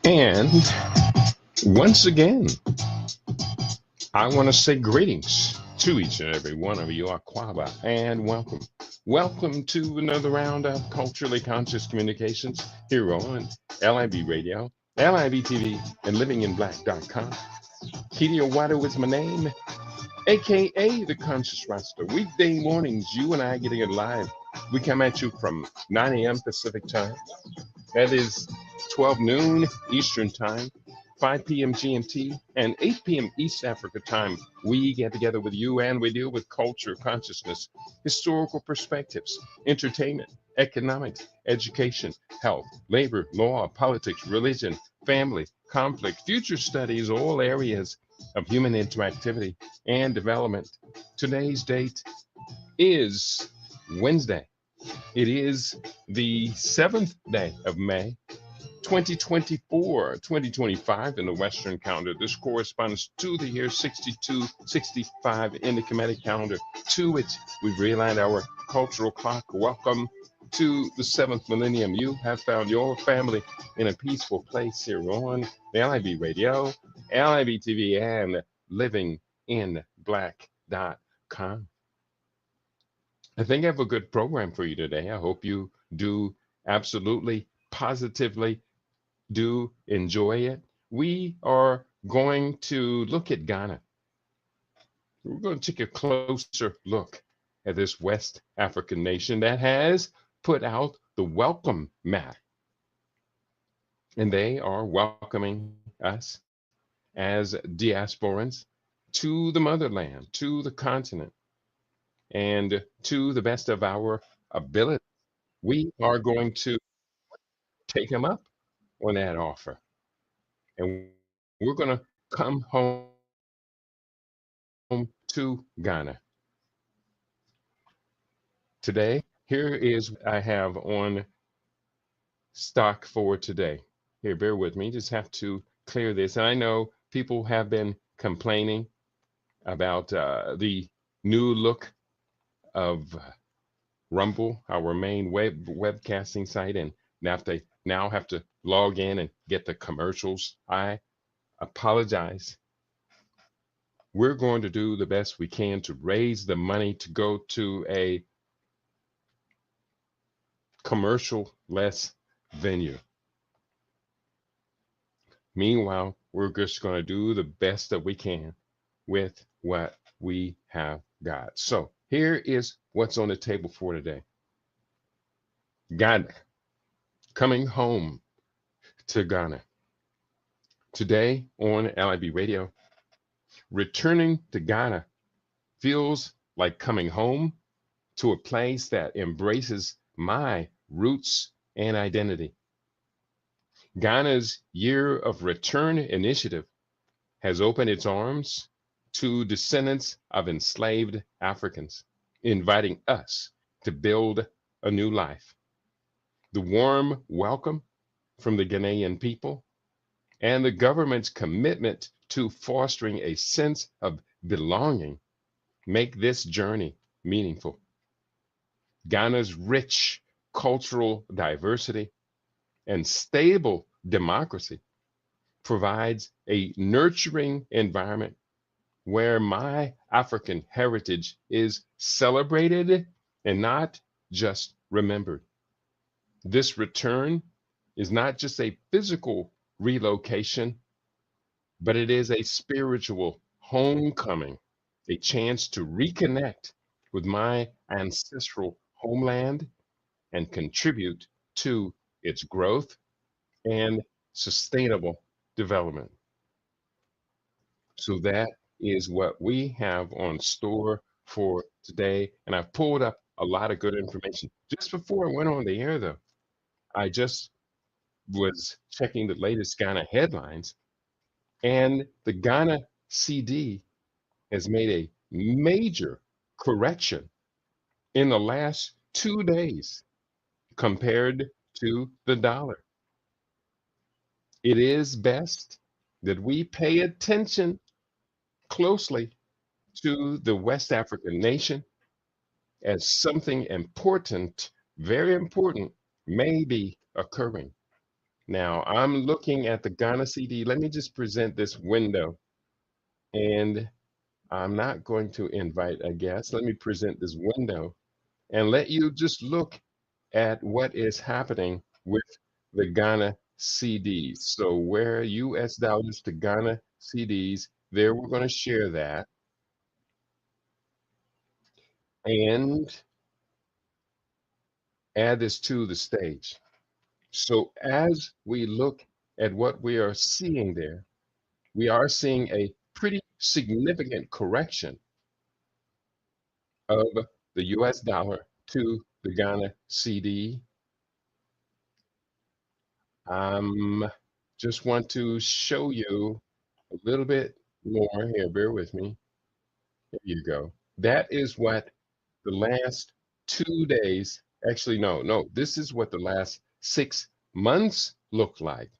And once again, I want to say greetings to each and every one of you, Aquaba, and welcome. Welcome to another round of Culturally Conscious Communications here on LIB Radio, LIB TV, and livinginblack.com. Kedia Wato is my name, aka the Conscious Rasta. Weekday mornings, you and I getting it live. We come at you from 9 a.m. Pacific time. That is 12 noon Eastern time, 5 p.m. GMT, and 8 p.m. East Africa time. We get together with you and we deal with culture, consciousness, historical perspectives, entertainment, economics, education, health, labor, law, politics, religion, family, conflict, future studies, all areas of human interactivity and development. Today's date is Wednesday. It is the 7th day of May, 2024, 2025 in the Western calendar. This corresponds to the year 6265 in the Kemetic calendar. To it, we've realigned our cultural clock. Welcome to the 7th millennium. You have found your family in a peaceful place here on the LIB Radio, LIB TV, and livinginblack.com. I think I have a good program for you today. I hope you do absolutely, positively do enjoy it. We are going to look at Ghana. We're going to take a closer look at this West African nation that has put out the welcome mat. And they are welcoming us as diasporans to the motherland, to the continent, and to the best of our ability. We are going to take them up on that offer. And we're going to come home to Ghana. Today, here is what I have on stock for today. Here, bear with me, just have to clear this. And I know people have been complaining about the new look of Rumble, our main webcasting site, and now have to log in and get the commercials. I apologize. We're going to do the best we can to raise the money to go to a commercial-less venue. Meanwhile, we're just going to do the best that we can with what we have got. So here is what's on the table for today. Ghana, coming home to Ghana. Today on LIB Radio, returning to Ghana feels like coming home to a place that embraces my roots and identity. Ghana's Year of Return initiative has opened its arms to descendants of enslaved Africans, inviting us to build a new life. The warm welcome from the Ghanaian people and the government's commitment to fostering a sense of belonging make this journey meaningful. Ghana's rich cultural diversity and stable democracy provides a nurturing environment where my African heritage is celebrated and not just remembered. This return is not just a physical relocation, but it is a spiritual homecoming, a chance to reconnect with my ancestral homeland and contribute to its growth and sustainable development. So that is what we have on store for today. And I've pulled up a lot of good information. Just before I went on the air, though, I just was checking the latest Ghana headlines, and the Ghana CD has made a major correction in the last 2 days compared to the dollar. It is best that we pay attention closely to the West African nation as something important, very important, may be occurring. Now, I'm looking at the Ghana CD. Let me just present this window, and I'm not going to invite a guest. Let me present this window and let you just look at what is happening with the Ghana CDs. So where US dollars to Ghana CDs, there we're going to share that and add this to the stage. So as we look at what we are seeing there, we are seeing a pretty significant correction of the US dollar to the Ghana CD. Just want to show you a little bit more here. Bear with me. There you go. That is what the last 2 days, actually, no, this is what the last 6 months look like.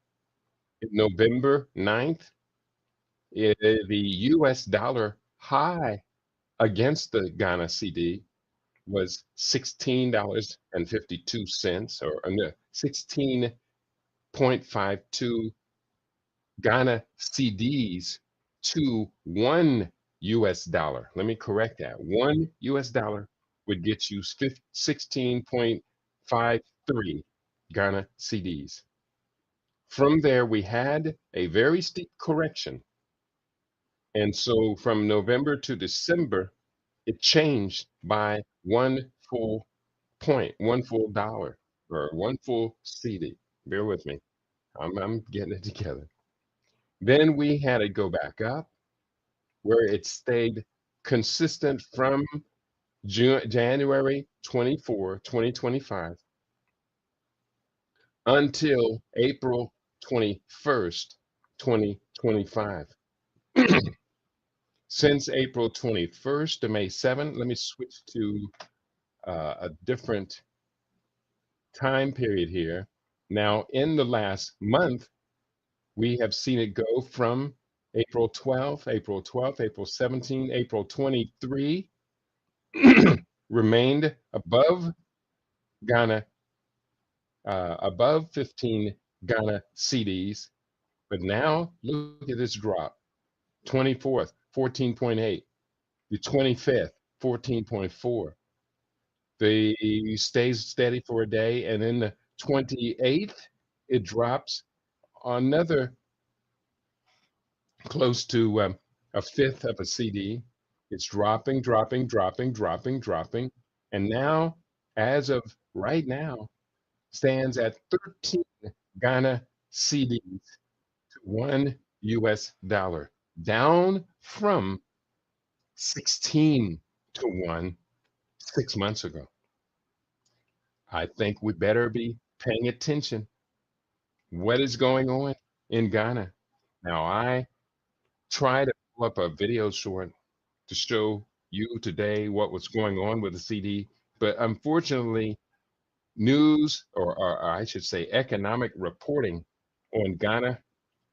November 9th, the US dollar high against the Ghana CD was $16.52 or no, 16.52 Ghana CDs to $1. Let me correct that. $1 would get you 16.53 Ghana CDs. From there, we had a very steep correction. And so from November to December, it changed by 1 full point, $1 or 1 full CD. Bear with me. I'm getting it together. Then we had it go back up where it stayed consistent from January 24, 2025 until April 21st, 2025. Since April 21st to May 7th, let me switch to a different time period here. Now, in the last month, we have seen it go from April 12th, April 12th, April 17th, April 23, remained above Ghana, above 15 Ghana CDs. But now look at this drop. 24th, 14.8. The 25th, 14.4. The stays steady for a day, and then the 28th, it drops another close to a fifth of a CD. It's dropping, dropping, dropping, dropping, dropping. And now, as of right now, stands at 13 Ghana CDs to $1, down from 16 to 1 6 months ago. I think we better be paying attention. What is going on in Ghana? Now, I try to pull up a video short to show you today what was going on with the CD, but unfortunately, news, or I should say economic reporting on Ghana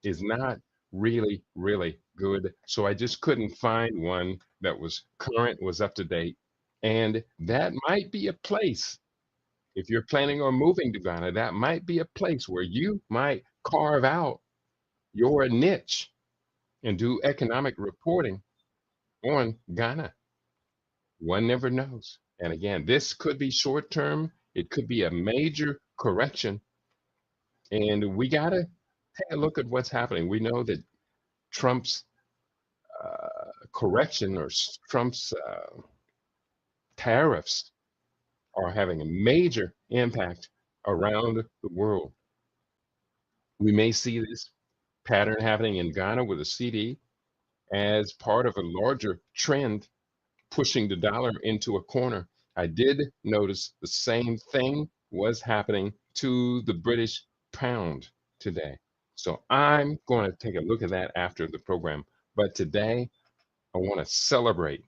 is not really, really good. So I just couldn't find one that was current, was up to date. And that might be a place, if you're planning on moving to Ghana, that might be a place where you might carve out your niche and do economic reporting on Ghana. One never knows. And again, this could be short term, it could be a major correction. And we got to take a look at what's happening. We know that Trump's correction or Trump's tariffs are having a major impact around the world. We may see this pattern happening in Ghana with a CD as part of a larger trend pushing the dollar into a corner. I did notice the same thing was happening to the British pound today. So I'm going to take a look at that after the program. But today, I want to celebrate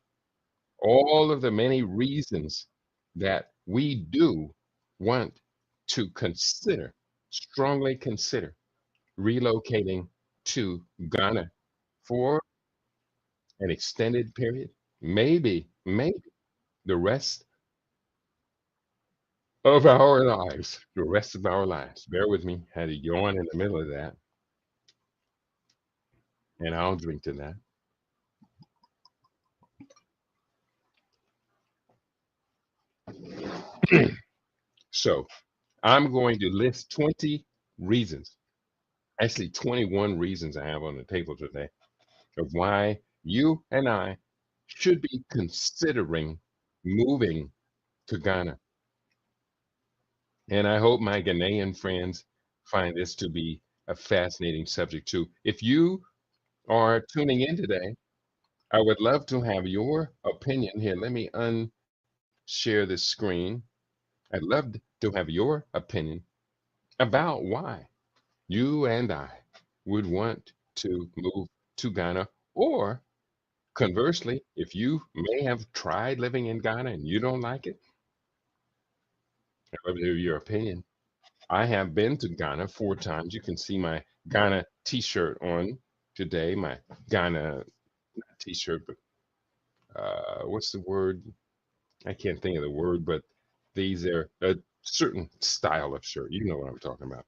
all of the many reasons that we do want to consider, strongly consider relocating to Ghana for an extended period, maybe the rest of our lives, the rest of our lives. Bear with me. Had a yawn in the middle of that, and I'll drink to that. So I'm going to list 20 reasons, actually 21 reasons I have on the table today of why you and I should be considering moving to Ghana. And I hope my Ghanaian friends find this to be a fascinating subject too. If you are tuning in today, I would love to have your opinion here. Let me unshare this screen. I'd love to have your opinion about why you and I would want to move to Ghana, or conversely, if you may have tried living in Ghana and you don't like it, I'd love to hear your opinion. I have been to Ghana 4 times. You can see my Ghana t-shirt on today, my Ghana not t-shirt, but what's the word? I can't think of the word, but these are a certain style of shirt. You know what I'm talking about.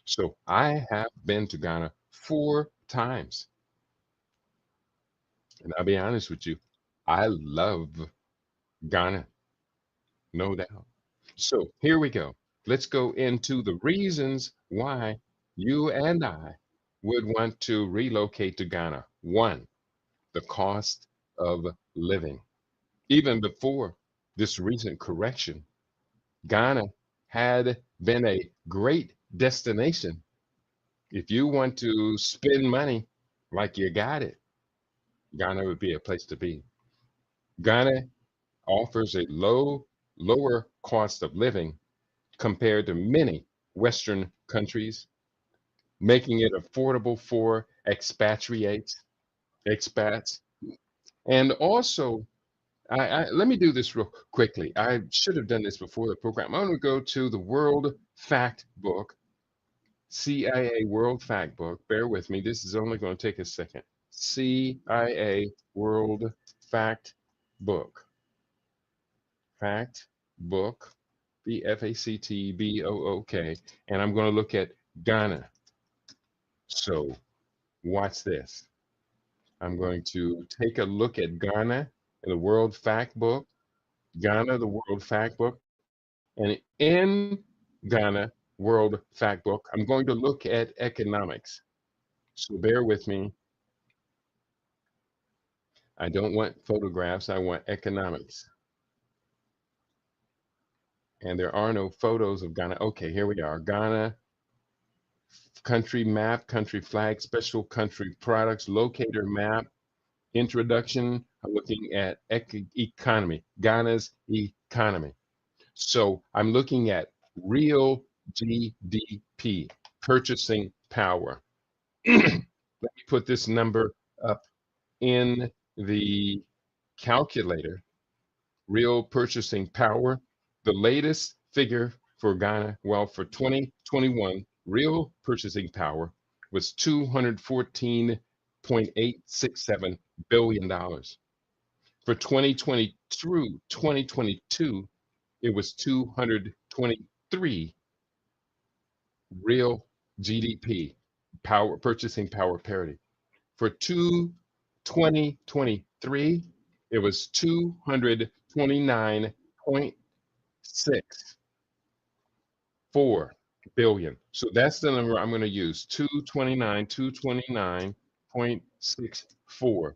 So I have been to Ghana 4 times. And I'll be honest with you, I love Ghana, no doubt. So here we go. Let's go into the reasons why you and I would want to relocate to Ghana. One, the cost of living. Even before this recent correction, Ghana had been a great destination. If you want to spend money like you got it, Ghana would be a place to be. Ghana offers a lower cost of living compared to many Western countries, making it affordable for expats, and also, let me do this real quickly. I should have done this before the program. I'm going to go to the World Fact Book, CIA World Fact Book. Bear with me. This is only going to take a second. CIA World Fact Book. Fact Book. BFACTBOOK. And I'm going to look at Ghana. So watch this. I'm going to take a look at Ghana in the World Fact Book. Ghana, the World Fact Book. And in Ghana World Fact Book, I'm going to look at economics. So bear with me. I don't want photographs, I want economics. And there are no photos of Ghana. Okay, here we are. Ghana, country map, country flag, special country products, locator map, introduction. I'm looking at economy, Ghana's economy. So I'm looking at real GDP, purchasing power. Let me put this number up in the calculator. Real purchasing power. The latest figure for Ghana, well, for 2021, real purchasing power was $214.867 billion. For 2022, it was 223 real GDP, power purchasing power parity. For 2023, it was 229.64 billion. So that's the number I'm going to use. 229.64.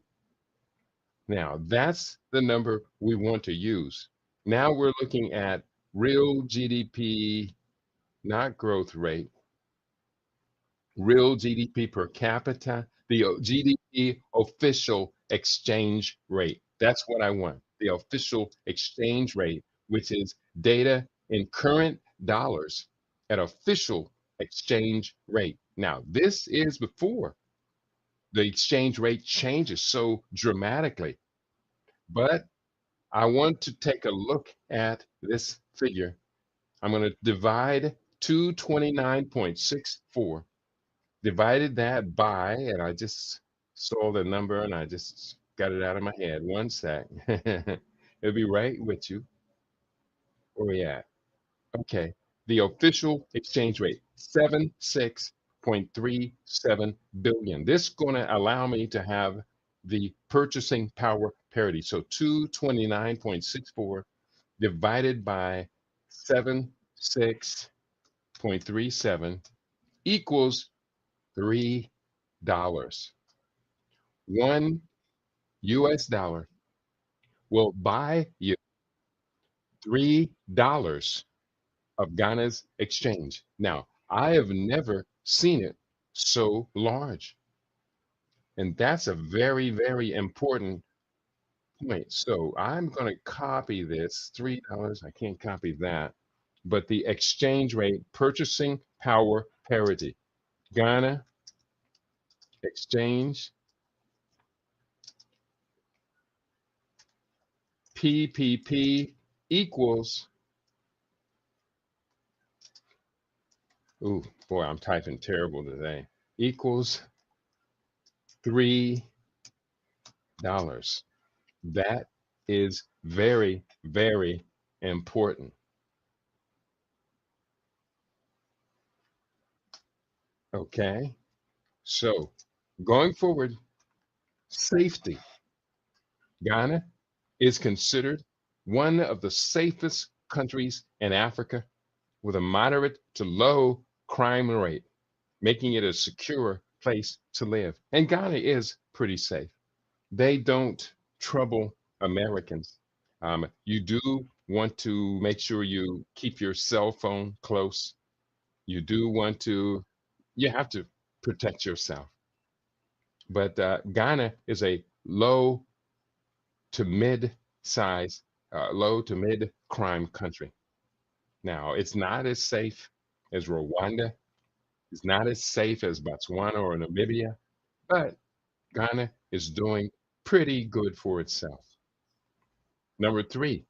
Now that's the number we want to use. Now we're looking at real GDP, not growth rate, real GDP per capita, the GDP official exchange rate. That's what I want, the official exchange rate, which is data in current dollars at official exchange rate. Now, this is before the exchange rate changes so dramatically, but I want to take a look at this figure. I'm going to divide 229.64, divided that by, and I just saw the number and I just got it out of my head. One sec. It'll be right with you. Where we at? Okay. The official exchange rate, 76.37 billion. This is going to allow me to have the purchasing power parity. So 229.64 divided by 76.37 equals $3. $1 will buy you $3 of Ghana's exchange. Now, I have never seen it so large. And that's a very, very important point. So I'm going to copy this $3. I can't copy that. But the exchange rate, purchasing power parity, Ghana exchange PPP equals, ooh, boy, I'm typing terrible today, equals $3. That is very, very important. Okay. So going forward, safety. Ghana is considered one of the safest countries in Africa with a moderate to low crime rate, making it a secure place to live. And Ghana is pretty safe. They don't trouble Americans. You do want to make sure you keep your cell phone close. You do want to, you have to protect yourself. But Ghana is a low to mid size, low to mid crime country. Now, it's not as safe as Rwanda. It's not as safe as Botswana or Namibia, but Ghana is doing pretty good for itself. Number three,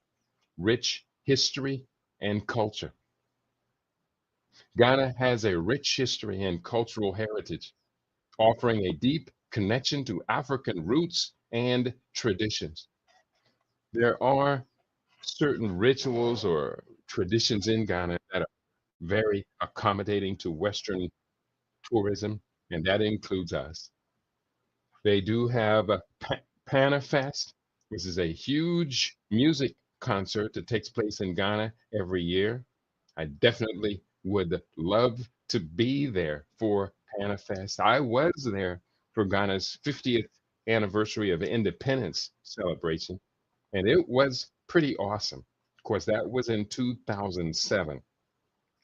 rich history and culture. Ghana has a rich history and cultural heritage, offering a deep connection to African roots and traditions. There are certain rituals or traditions in Ghana that are very accommodating to Western tourism, and that includes us. They do have a Panafest, which is a huge music concert that takes place in Ghana every year. I definitely would love to be there for Panafest. I was there for Ghana's 50th anniversary of independence celebration, and it was pretty awesome. Of course, that was in 2007.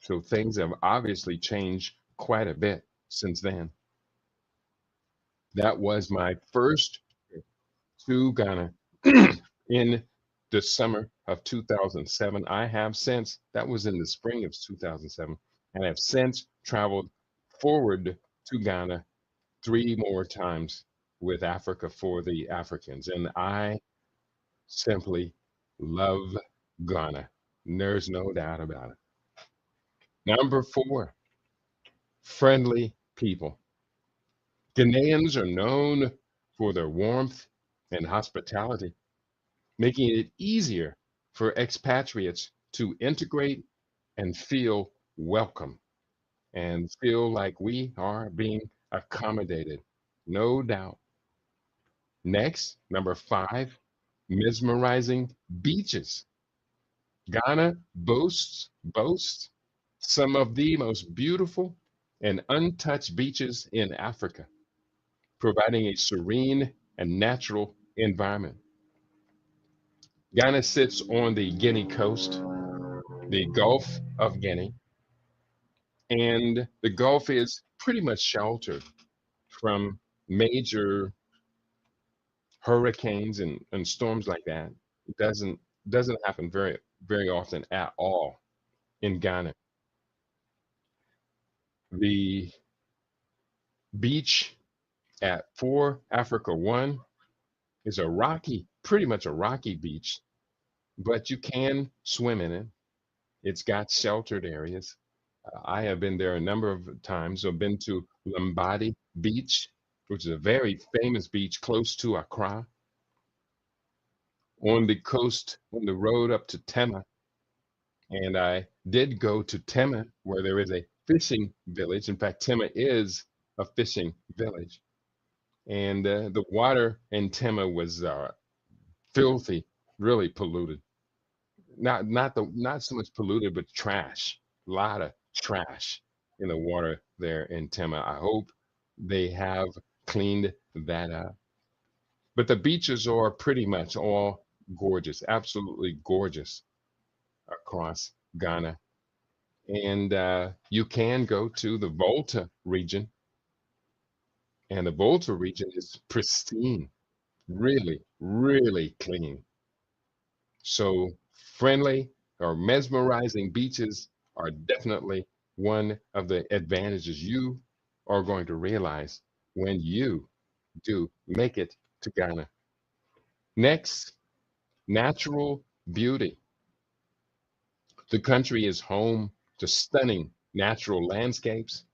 So things have obviously changed quite a bit since then. That was my first trip to Ghana in the summer of 2007. I have since, that was in the spring of 2007, and have since traveled forward to Ghana three more times with Africa for the Africans. And I simply love Ghana. There's no doubt about it. Number four, friendly people. Ghanaians are known for their warmth and hospitality, making it easier for expatriates to integrate and feel welcome and feel like we are being accommodated. No doubt. Next, number five, mesmerizing beaches. Ghana boasts some of the most beautiful and untouched beaches in Africa, providing a serene and natural environment. Ghana sits on the Guinea coast, the Gulf of Guinea, and the Gulf is pretty much sheltered from major hurricanes and storms like that. It doesn't happen very often at all in Ghana. The beach at 4 Africa 1 is pretty much a rocky beach, but you can swim in it. It's got sheltered areas. I have been there a number of times. I've been to Lambadi Beach, which is a very famous beach close to Accra. On the coast, on the road up to Tema, And I did go to Tema, where there is a fishing village. In fact, Tema is a fishing village. And the water in Tema was filthy, really polluted. Not so much polluted, but trash. A lot of trash in the water there in Tema. I hope they have cleaned that up. But the beaches are pretty much all gorgeous, absolutely gorgeous across Ghana. And you can go to the Volta region, and the Volta region is pristine, really, really clean. So friendly or mesmerizing beaches are definitely one of the advantages you are going to realize when you do make it to Ghana. Next, natural beauty. The country is home to stunning natural landscapes,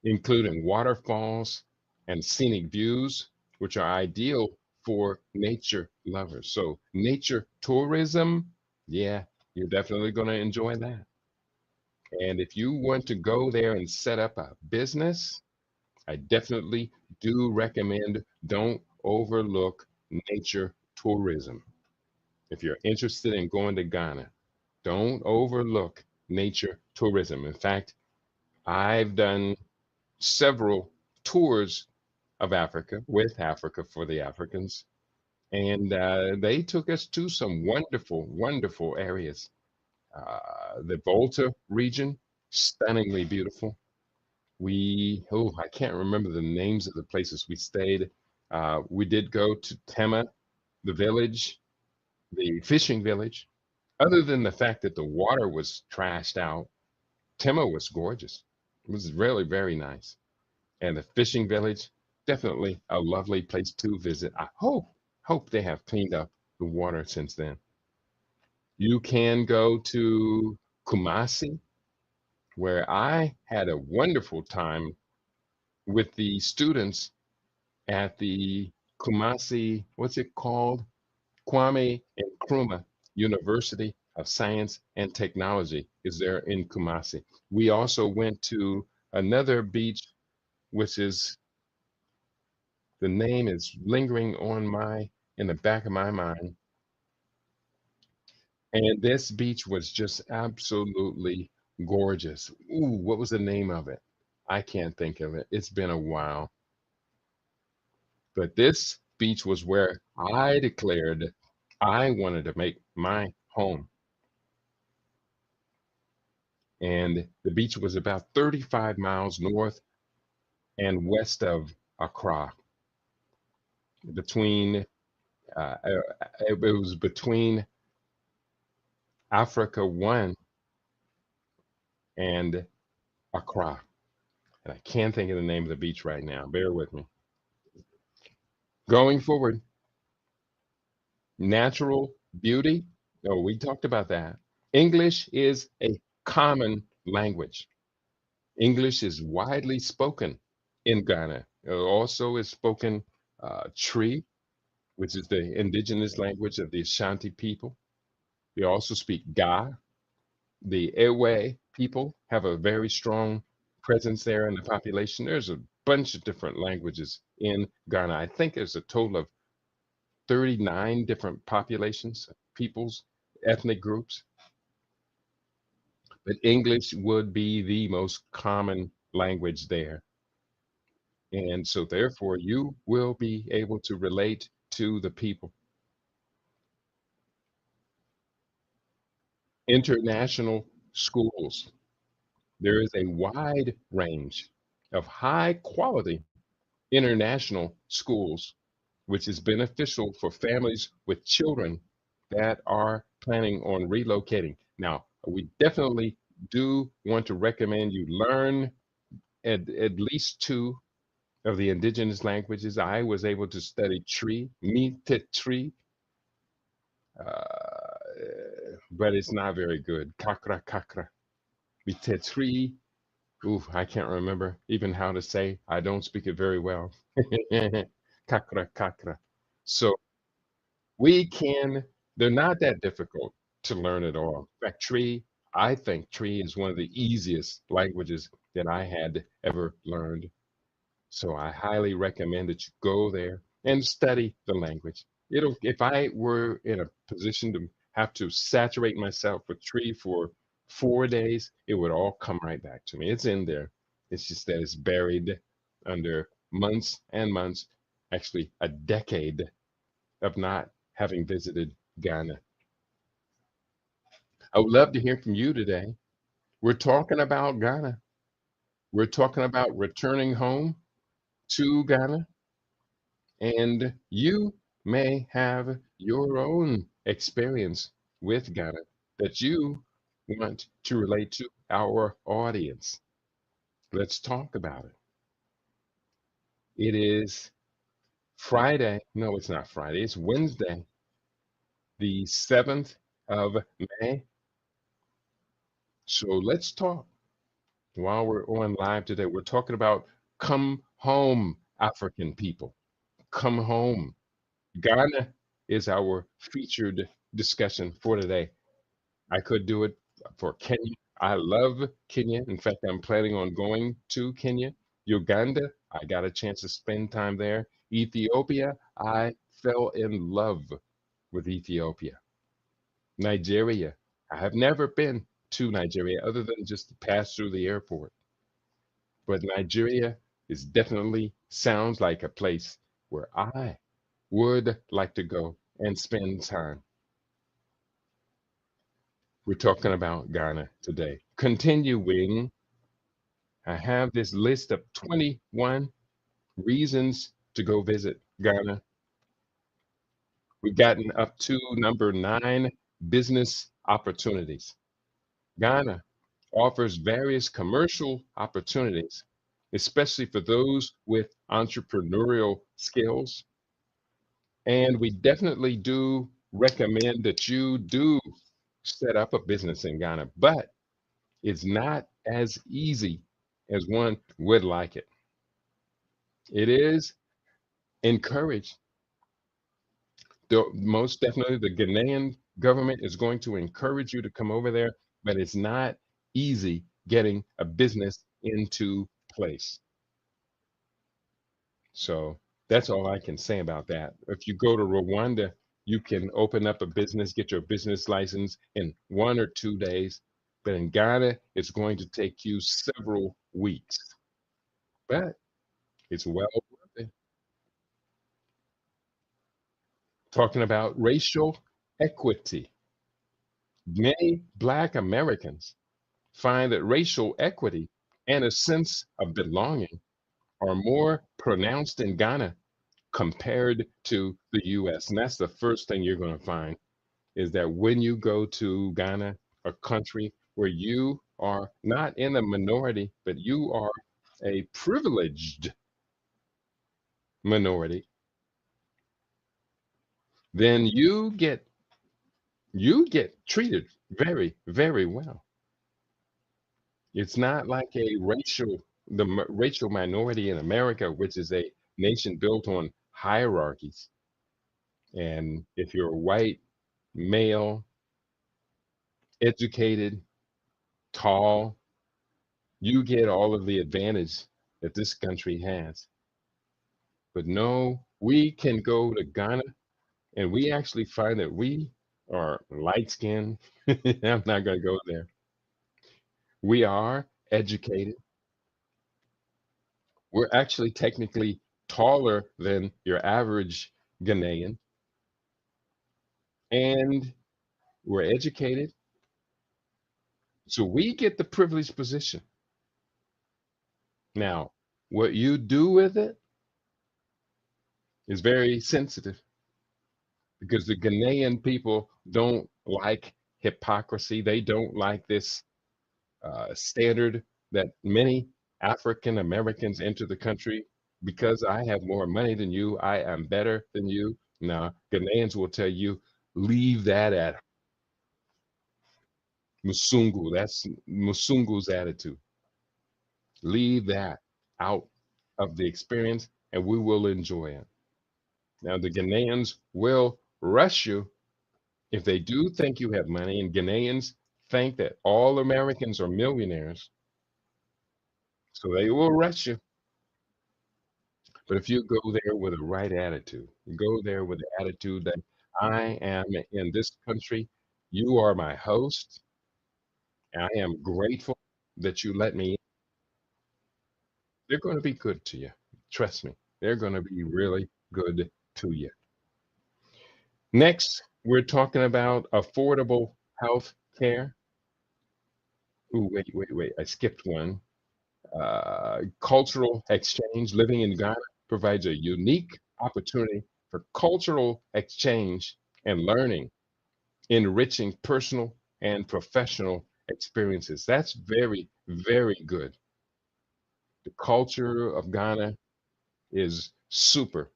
including waterfalls and scenic views, which are ideal for nature lovers. So, nature tourism, yeah, you're definitely going to enjoy that. And if you want to go there and set up a business, I definitely do recommend don't overlook nature tourism. If you're interested in going to Ghana, don't overlook nature tourism. In fact, I've done several tours of Africa with Africa for the Africans, and they took us to some wonderful, wonderful areas. The Volta region, stunningly beautiful. I can't remember the names of the places we stayed. We did go to Tema, the village, the fishing village. Other than the fact that the water was trashed out, Tema was gorgeous. It was really very nice. And the fishing village, definitely a lovely place to visit. I hope they have cleaned up the water since then. You can go to Kumasi, where I had a wonderful time with the students at the Kumasi, what's it called? Kwame Nkrumah University of Science and Technology is there in Kumasi. We also went to another beach, which is the name is lingering on my in the back of my mind. And this beach was just absolutely gorgeous. Ooh, what was the name of it? I can't think of it. It's been a while. But this beach was where I declared I wanted to make my home. And the beach was about 35 miles north and west of Accra, between it was between Africa One and Accra. And I can't think of the name of the beach right now. Bear with me. Going forward, natural beauty. Oh, we talked about that. English is a common language. English is widely spoken in Ghana. It also is spoken Tree, which is the indigenous language of the Ashanti people. They also speak Ga. The Ewe people have a very strong presence there in the population. There's a bunch of different languages in Ghana. I think there's a total of 39 different populations, peoples, ethnic groups, but English would be the most common language there. And so, therefore, you will be able to relate to the people. International schools. There is a wide range of high quality international schools, which is beneficial for families with children that are planning on relocating. Now, we definitely do want to recommend you learn at least two of the indigenous languages. I was able to study Tree, Tree, uh, but it's not very good. Kakra, Kakra, Tree. Ooh, I can't remember even how to say. I don't speak it very well. Kakra, Kakra. So we can, they're not that difficult to learn at all. In fact, Tree I think Tree is one of the easiest languages that I had ever learned. So I highly recommend that you go there and study the language. It'll, if I were in a position to have to saturate myself with Tree for 4 days, it would all come right back to me. It's in there. It's just that it's buried under months and months, actually a decade of not having visited Ghana. I would love to hear from you today. We're talking about Ghana. We're talking about returning home to Ghana, and you may have your own experience with Ghana that you want to relate to our audience. Let's talk about it. It is Friday. No, it's not Friday. It's Wednesday, the 7th of May. So let's talk. While we're on live today, we're talking about come home, African people. Come home. Ghana is our featured discussion for today. I could do it for Kenya. I love Kenya. In fact, I'm planning on going to Kenya. Uganda, I got a chance to spend time there. Ethiopia, I fell in love with Ethiopia. Nigeria, I have never been to Nigeria other than just to pass through the airport. But Nigeria is definitely sounds like a place where I would like to go and spend time. We're talking about Ghana today. Continuing, I have this list of 21 reasons to go visit Ghana. We've gotten up to number 9, business opportunities. Ghana offers various commercial opportunities, especially for those with entrepreneurial skills. And we definitely do recommend that you do set up a business in Ghana, but it's not as easy as one would like it. It is encouraged. Most definitely, the Ghanaian government is going to encourage you to come over there, but it's not easy getting a business into place. So that's all I can say about that. If you go to Rwanda, you can open up a business, get your business license in 1 or 2 days. But in Ghana, it's going to take you several weeks. But it's well worth it. Talking about racial equity. Many Black Americans find that racial equity and a sense of belonging are more pronounced in Ghana compared to the US. And that's the first thing you're going to find is that when you go to Ghana, a country where you are not in a minority, but you are a privileged minority, then you get treated very, very well. It's not like racial minority in America, which is a nation built on hierarchies. And if you're white, male, educated, tall, you get all of the advantage that this country has. But no, we can go to Ghana and we actually find that we are light skinned. I'm not going to go there. We are educated. We're actually technically taller than your average Ghanaian, and we're educated. So we get the privileged position. Now, what you do with it is very sensitive because the Ghanaian people don't like hypocrisy. They don't like this standard that many African Americans enter the country because I have more money than you, I am better than you. Now, Ghanaians will tell you, leave that at Musungu. That's Musungu's attitude. Leave that out of the experience and we will enjoy it. Now, the Ghanaians will rush you if they do think you have money, and Ghanaians think that all Americans are millionaires, so they will rush you. But if you go there with the right attitude, you go there with the attitude that I am in this country, you are my host, and I am grateful that you let me in, they're going to be good to you. Trust me, they're going to be really good to you. Next, we're talking about affordable health care. Ooh, wait. I skipped one. Cultural exchange. Living in Ghana provides a unique opportunity for cultural exchange and learning, enriching personal and professional experiences. That's very, very good. The culture of Ghana is super.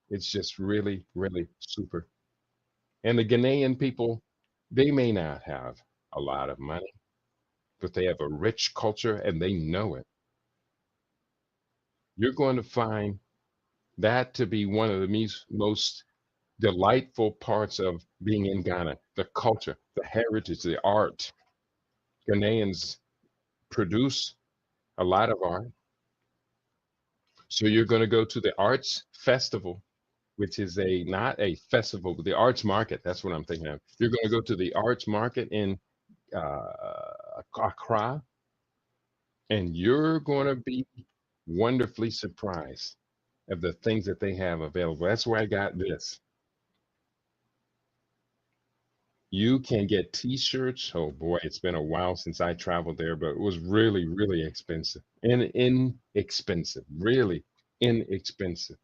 It's just really, really super. And the Ghanaian people, they may not have a lot of money, but they have a rich culture and they know it. You're going to find that to be one of the most delightful parts of being in Ghana, the culture, the heritage, the art. Ghanaians produce a lot of art. So you're going to go to the arts festival, which is a not a festival, but the arts market. That's what I'm thinking of. You're going to go to the arts market in Accra, and you're going to be wonderfully surprised of the things that they have available. That's where I got this. You can get t-shirts. Oh boy, it's been a while since I traveled there, but it was really, really expensive and inexpensive, really inexpensive.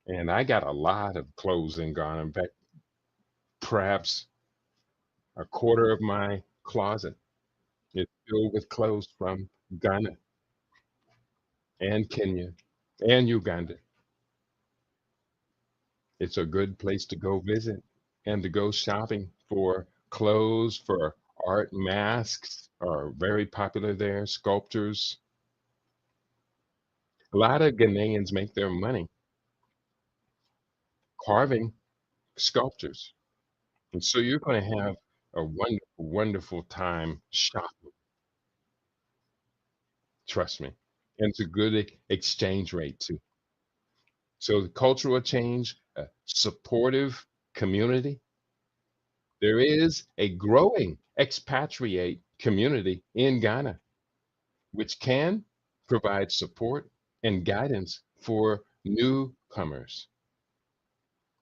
And I got a lot of clothes in Ghana. In fact, perhaps a quarter of my closet is filled with clothes from Ghana and Kenya and Uganda. It's a good place to go visit and to go shopping for clothes, for art. Masks are very popular there, sculptures. A lot of Ghanaians make their money carving sculptures. And so you're going to have a wonderful, wonderful time shopping, trust me. And it's a good exchange rate too. So the cultural change, a supportive community. There is a growing expatriate community in Ghana, which can provide support and guidance for newcomers.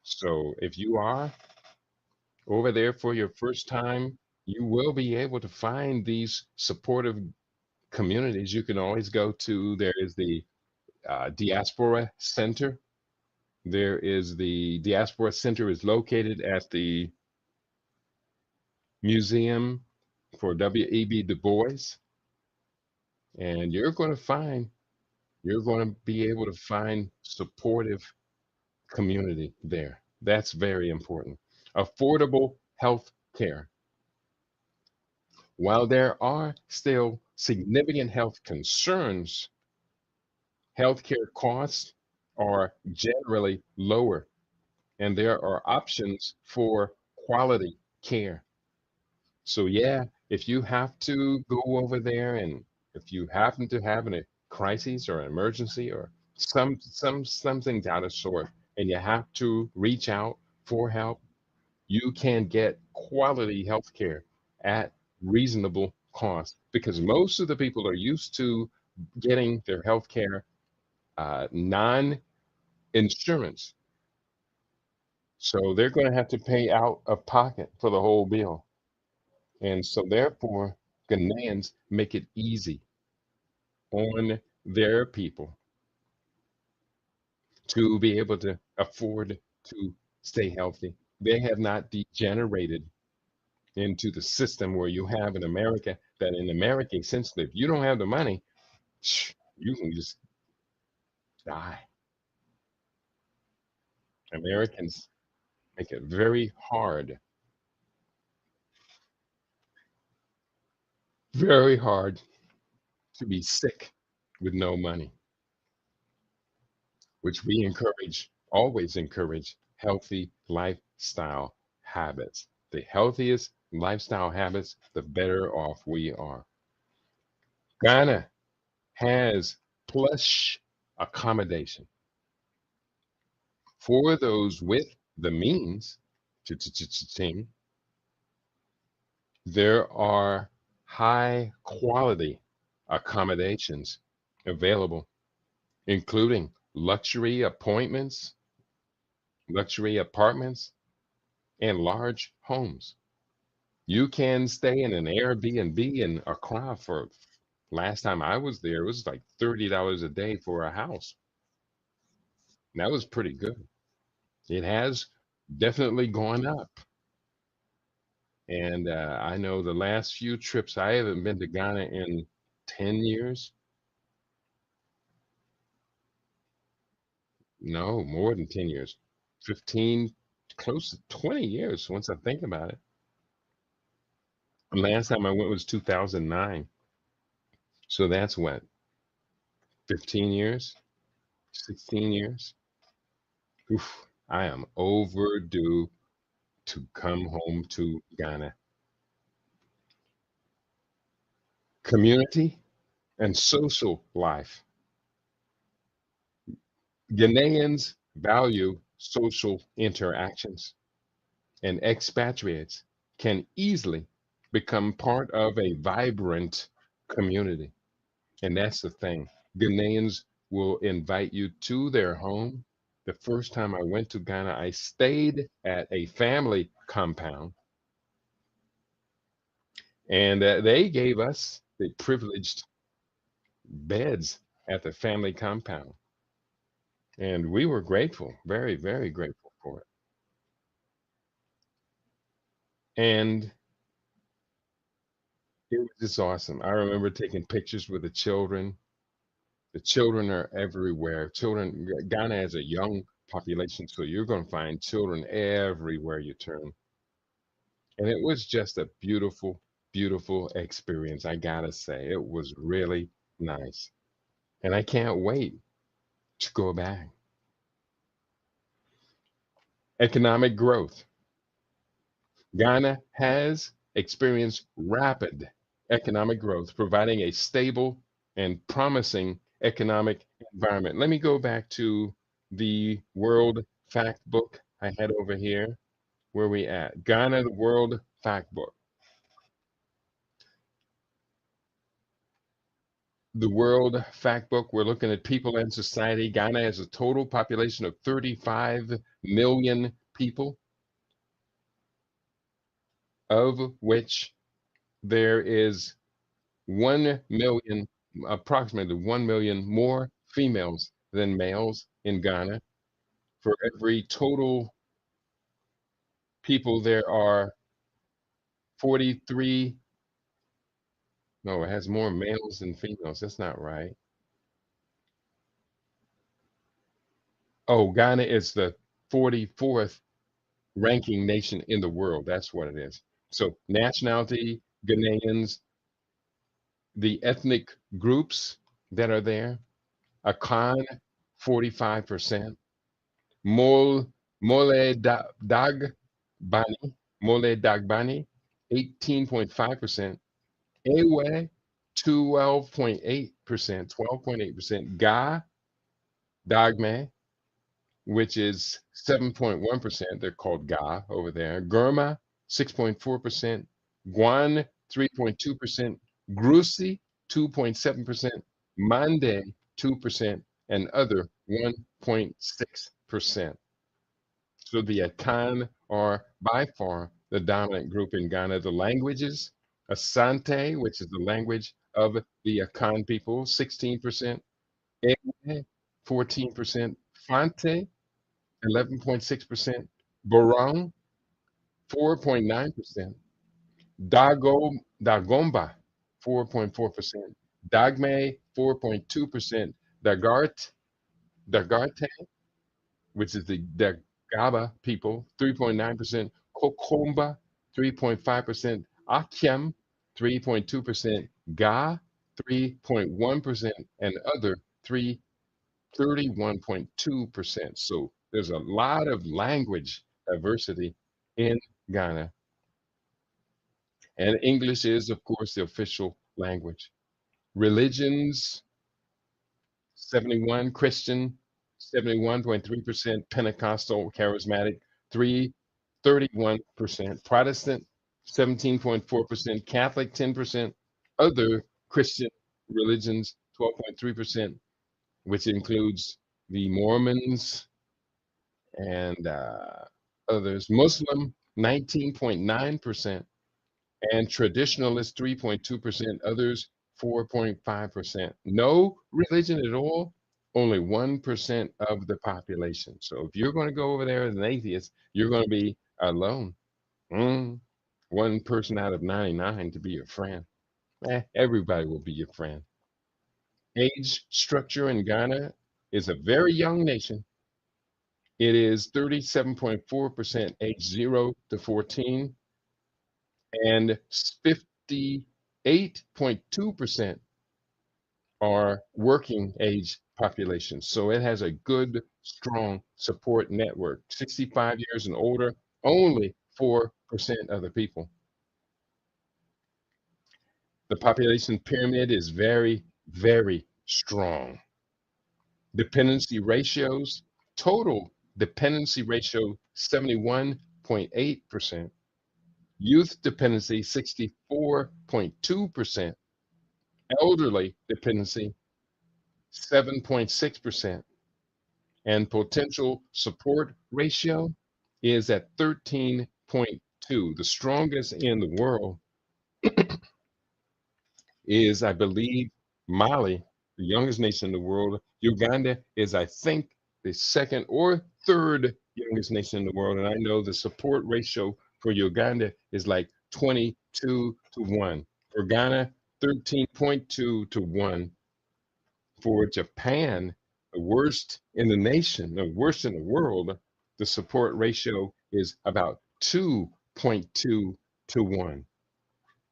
So if you are over there for your first time, you will be able to find these supportive communities. You can always go to, there is the Diaspora Center. There is the Diaspora Center is located at the Museum for W.E.B. Du Bois. And you're going to be able to find supportive community there. That's very important. Affordable health care. While there are still significant health concerns, healthcare costs are generally lower, and there are options for quality care. So, yeah, if you have to go over there and if you happen to have a crisis or an emergency or something out of sort, and you have to reach out for help, you can get quality health care at reasonable cost because most of the people are used to getting their health care non-insurance. So they're going to have to pay out of pocket for the whole bill. And so therefore, Ghanaians make it easy on their people to be able to afford to stay healthy. They have not degenerated into the system where you have in America that in America, essentially, if you don't have the money, you can just die. Americans make it very hard to be sick with no money, which we encourage, always encourage healthy lifestyle habits. The healthiest lifestyle habits, the better off we are. Ghana has plush accommodation for those with the means. Ch-ch-ch-ch-ching. There are high quality accommodations available, including luxury apartments, and large homes. You can stay in an Airbnb in Accra for last time I was there, it was like $30 a day for a house. That was pretty good. It has definitely gone up. And I know the last few trips, I haven't been to Ghana in 10 years. No, more than 10 years. 15, close to 20 years once I think about it. The last time I went was 2009. So that's what, 15 years, 16 years? Oof, I am overdue to come home to Ghana. Community and social life. Ghanaians value social interactions, and expatriates can easily become part of a vibrant community. And that's the thing. Ghanaians will invite you to their home. The first time I went to Ghana, I stayed at a family compound, and they gave us the privileged beds at the family compound. And we were grateful, very, very grateful for it. And it was just awesome. I remember taking pictures with the children. The children are everywhere. Children, Ghana has a young population, so you're going to find children everywhere you turn. And it was just a beautiful, beautiful experience. I gotta say, it was really nice. And I can't wait to go back. Economic growth. Ghana has experienced rapid economic growth, providing a stable and promising economic environment. Let me go back to the World Fact Book I had over here. Where we at? Ghana, the World Fact Book. The World Fact Book, we're looking at people and society. Ghana has a total population of 35 million people, of which there is 1 million, approximately 1 million more females than males in Ghana. For every total people, there are 43. No, it has more males than females. That's not right. Oh, Ghana is the 44th ranking nation in the world. That's what it is. So, nationality, Ghanaians, the ethnic groups that are there, Akan, 45%, Mol Mole Dagbani, Mole Dagbani, 18.5%, Ewe, 12.8%, 12.8%, Ga Dagme, which is 7.1%. They're called Ga over there. Gurma, 6.4%. Guan, 3.2%. Grusi, 2.7%. Mande, 2%. And other, 1.6%. So the Akan are by far the dominant group in Ghana. The languages, Asante, which is the language of the Akan people, 16%. Ewe, 14%. Fante, 11.6%, Borong, 4.9%, Dagomba, 4.4%, Dagme, 4.2%, Dagarte, which is the Dagaba people, 3.9%, Kokomba, 3.5%, Akyem, 3.2%, Ga, 3.1%, and other 31.2%. So there's a lot of language diversity in Ghana. And English is, of course, the official language. Religions, 71 Christian, 71.3%, Pentecostal, charismatic, 31%, Protestant, 17.4%, Catholic, 10%, other Christian religions, 12.3%, which includes the Mormons and others, Muslim, 19.9%, and traditionalist 3.2%, others 4.5%. No religion at all, only 1% of the population. So if you're going to go over there as an atheist, you're going to be alone. Mm, one person out of 99 to be your friend. Everybody will be your friend. Age structure in Ghana is a very young nation. It is 37.4% age 0 to 14, and 58.2% are working age population. So it has a good, strong support network. 65 years and older, only 4% of the people. The population pyramid is very, very strong. Dependency ratios, total dependency ratio 71.8%, youth dependency 64.2%, elderly dependency 7.6%, and potential support ratio is at 13.2. The strongest in the world is, I believe, Mali, the youngest nation in the world. Uganda is, I think, the second or third youngest nation in the world. And I know the support ratio for Uganda is like 22 to 1. For Ghana, 13.2 to 1. For Japan, the worst in the nation, the worst in the world, the support ratio is about 2.2 to 1,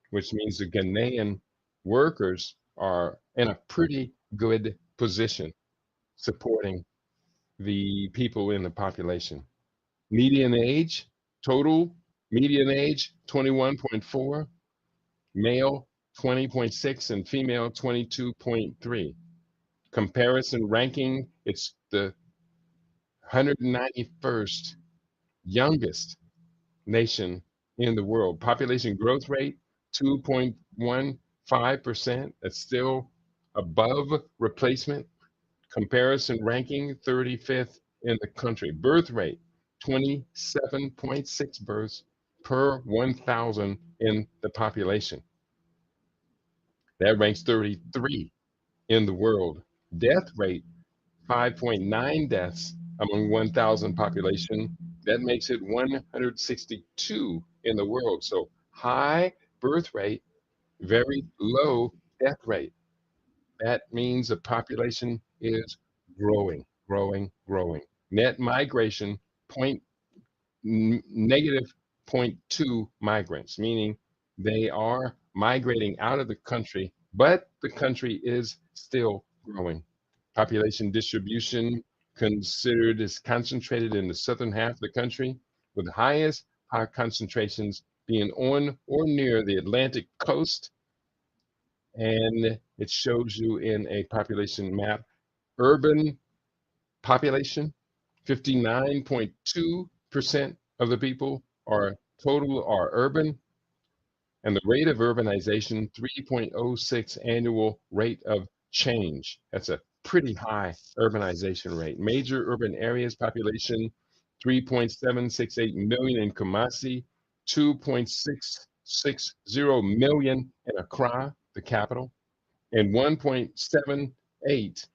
which means the Ghanaian workers are in a pretty good position supporting the people in the population. Median age, total median age 21.4, male 20.6, and female 22.3. Comparison ranking, it's the 191st youngest nation in the world. Population growth rate 2.15%. That's still above replacement. Comparison ranking 35th in the country. Birth rate 27.6 births per 1,000 in the population. That ranks 33 in the world. Death rate 5.9 deaths among 1,000 population. That makes it 162 in the world. So high birth rate, very low death rate. That means the population is growing, growing, growing. Net migration, negative 0.2 migrants, meaning they are migrating out of the country, but the country is still growing. Population distribution considered is concentrated in the southern half of the country, with the highest concentrations being on or near the Atlantic coast. And it shows you in a population map. Urban population, 59.2% of the people are total are urban, and the rate of urbanization 3.06 annual rate of change. That's a pretty high urbanization rate. Major urban areas population 3.768 million in Kumasi, 2.660 million in Accra, the capital, and 1.78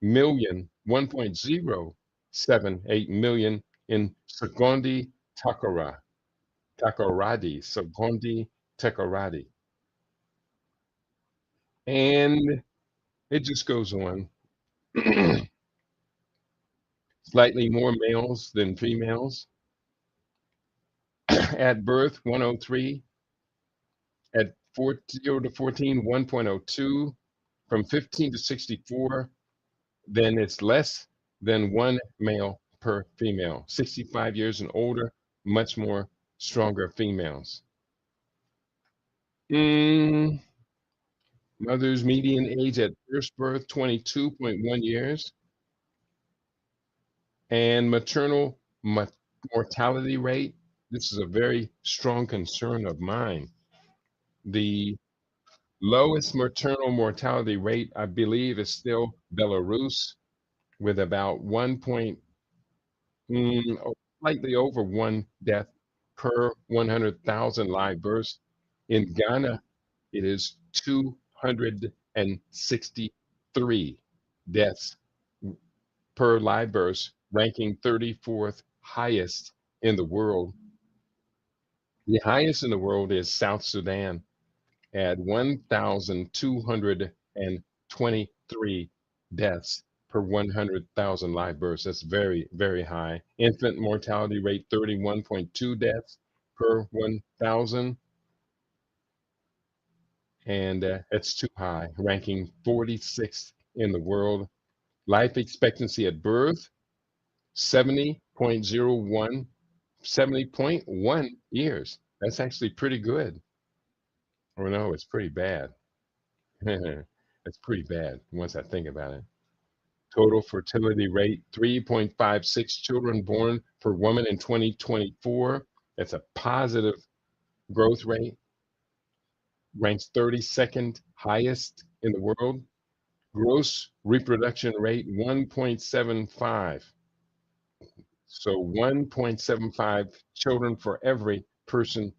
million, 1.078 million in Segondi Takoradi, Segondi Takoradi. And it just goes on. Slightly more males than females. At birth, 103. At 0 to 14, 1.02. From 15 to 64, then it's less than one male per female. 65 years and older, much more stronger females. Mm, mother's median age at first birth, 22.1 years, and maternal mortality rate. This is a very strong concern of mine. The lowest maternal mortality rate, I believe, is still Belarus with about slightly over one death per 100,000 live births. In Ghana, it is 263 deaths per live births, ranking 34th highest in the world. The highest in the world is South Sudan at 1,223 deaths per 100,000 live births. That's very, very high. Infant mortality rate 31.2 deaths per 1,000, and it's too high, ranking 46th in the world. Life expectancy at birth 70.01, 70.1 years. That's actually pretty good. Oh no, it's pretty bad. It's pretty bad once I think about it. Total fertility rate 3.56 children born per woman in 2024. That's a positive growth rate, ranks 32nd highest in the world. Gross reproduction rate 1.75. So 1.75 children for every person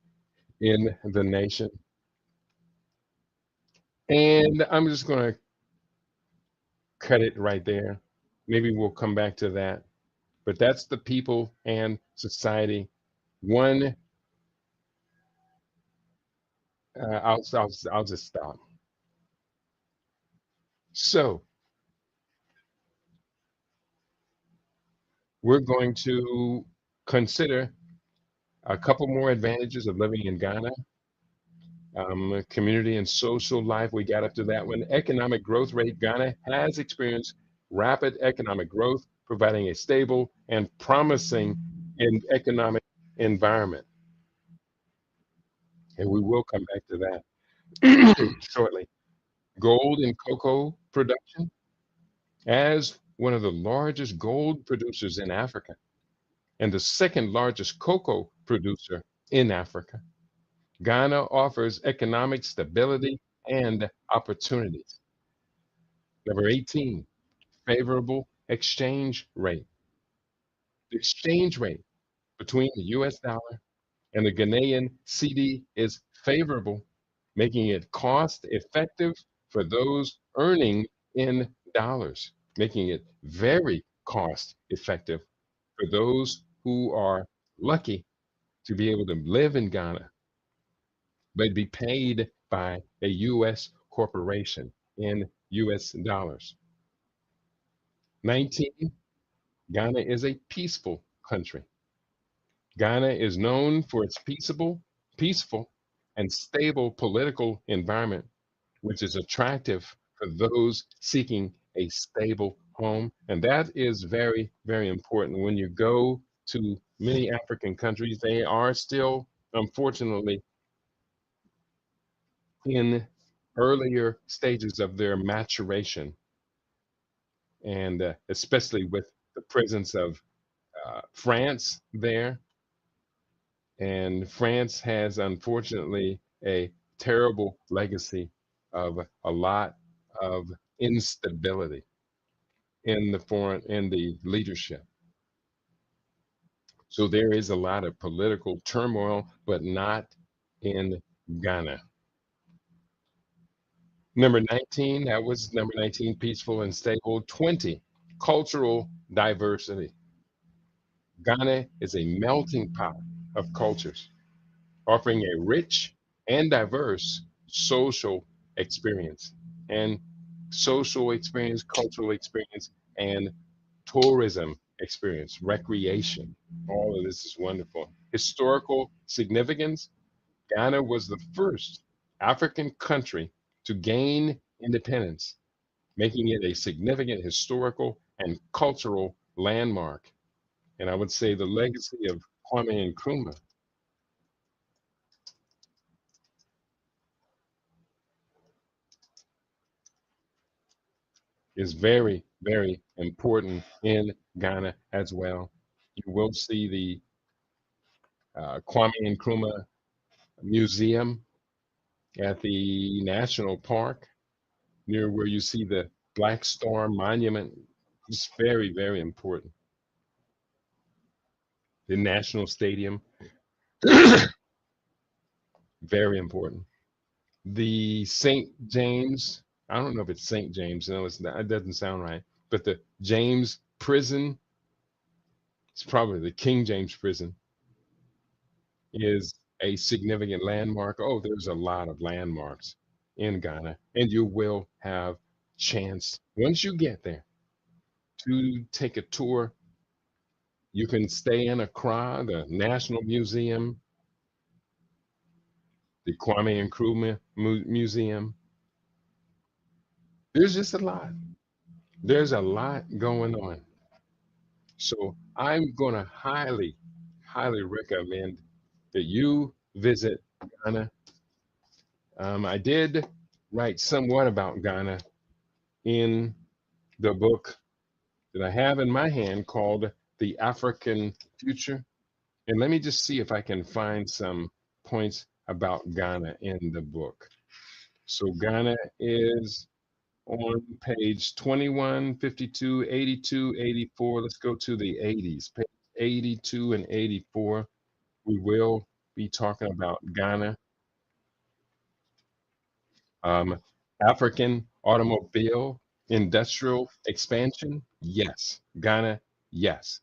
in the nation. And I'm just going to cut it right there. Maybe we'll come back to that. But that's the people and society. One, I'll just stop. So we're going to consider a couple more advantages of living in Ghana. Community and social life, we got up to that one. Economic growth rate, Ghana has experienced rapid economic growth, providing a stable and promising economic environment. And we will come back to that shortly. Gold and cocoa production, as one of the largest gold producers in Africa and the second largest cocoa producer in Africa, Ghana offers economic stability and opportunities. Number 18, favorable exchange rate. The exchange rate between the US dollar and the Ghanaian cedi is favorable, making it cost effective for those earning in dollars, making it very cost effective for those who are lucky to be able to live in Ghana, but be paid by a US corporation in US dollars. 19, Ghana is a peaceful country. Ghana is known for its peaceful, and stable political environment, which is attractive for those seeking a stable home. And that is very, very important. When you go to many African countries, they are still, unfortunately, in earlier stages of their maturation, and especially with the presence of France there. And France has, unfortunately, a terrible legacy of a lot of instability in the leadership. So there is a lot of political turmoil, but not in Ghana. Number 19, that was number 19, peaceful and stable. 20, cultural diversity. Ghana is a melting pot of cultures, offering a rich and diverse social experience and cultural experience, and tourism experience, recreation. All of this is wonderful. Historical significance, Ghana was the first African country to gain independence, making it a significant historical and cultural landmark. And I would say the legacy of Kwame Nkrumah is very, very important in Ghana as well. You will see the Kwame Nkrumah Museum at the National Park near where you see the Black Star Monument. It's very, very important. The National Stadium, very important. The St. James, I don't know if it's St. James, no, it's not, it doesn't sound right, but the James Prison, it's probably the King James Prison, is a significant landmark. Oh, there's a lot of landmarks in Ghana, and you will have chance once you get there to take a tour. You can stay in Accra, the National Museum, the Kwame Nkrumah Museum. There's just a lot. There's a lot going on. So I'm going to highly, highly recommend that you visit Ghana. I did write somewhat about Ghana in the book that I have in my hand called The African Future. And let me just see if I can find some points about Ghana in the book. So Ghana is on page 21, 52, 82, 84. Let's go to the 80s. Page 82 and 84. We will be talking about Ghana. Um, African automobile industrial expansion? Yes. Ghana? Yes.